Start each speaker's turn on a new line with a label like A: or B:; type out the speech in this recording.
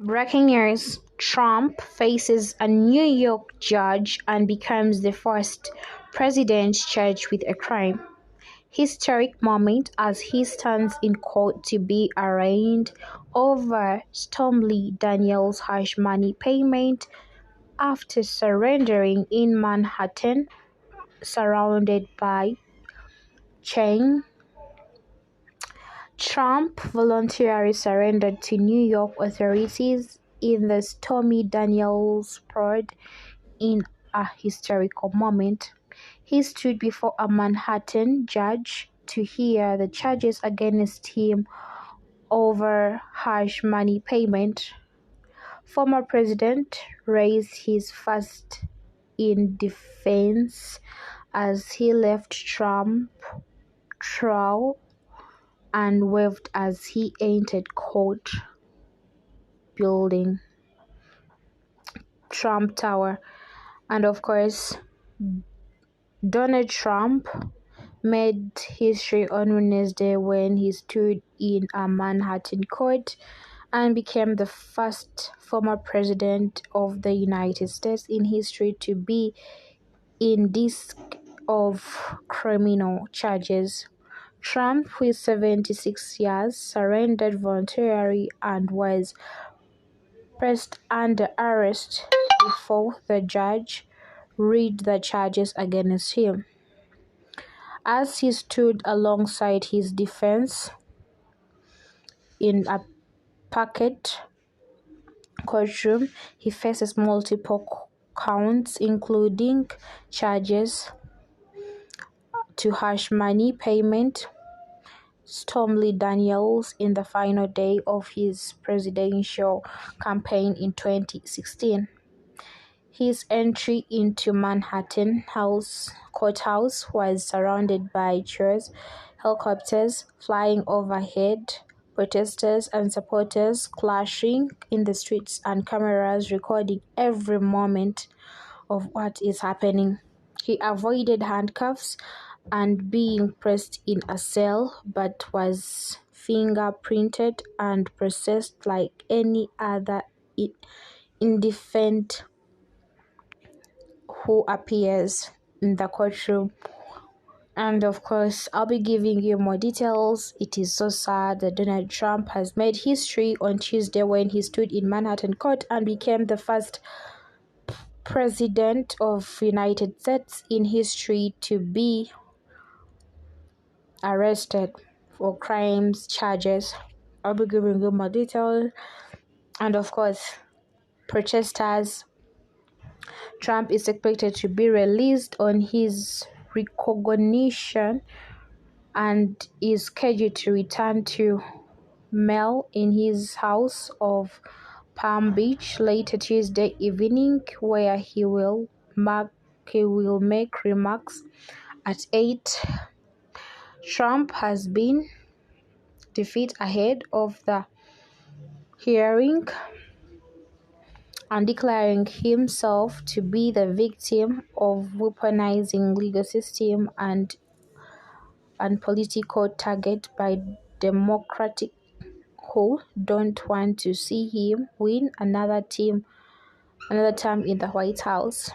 A: Breaking news: Trump faces a New York judge and becomes the first president charged with a crime. Historic moment as he stands in court to be arraigned over Stormy Daniels' hush money payment after surrendering in Manhattan, surrounded by chains. Trump voluntarily surrendered to New York authorities in the Stormy Daniels probe in a historical moment. He stood before a Manhattan judge to hear the charges against him over hush money payment. Former president raised his fist in defense as he left Trump trial and waved as he entered court building, Trump Tower. And of course, Donald Trump made history on Wednesday when he stood in a Manhattan court and became the first former president of the United States in history to be indicted of criminal charges. Trump, who is 76 years, surrendered voluntarily and was placed under arrest before the judge read the charges against him. As he stood alongside his defense in a packed courtroom, he faces multiple counts, including charges to hush money payment. Stormy Daniels in the final day of his presidential campaign in 2016. His entry into Manhattan courthouse was surrounded by cheers, helicopters flying overhead, protesters and supporters clashing in the streets, and cameras recording every moment of what is happening. He avoided handcuffs and being pressed in a cell, but was fingerprinted and processed like any other indefended who appears in the courtroom. And of course, I'll be giving you more details. It is so sad that Donald Trump has made history on Tuesday when he stood in Manhattan court and became the first president of United States in history to be arrested for crimes charges. I'll be giving you more details. And of course, protesters. Trump is expected to be released on his recognition and is scheduled to return to mail in his house of Palm Beach later Tuesday evening, where he will make remarks at 8. Trump has been defeated ahead of the hearing and declaring himself to be the victim of weaponizing legal system and political target by Democrats who don't want to see him win another term in the White House.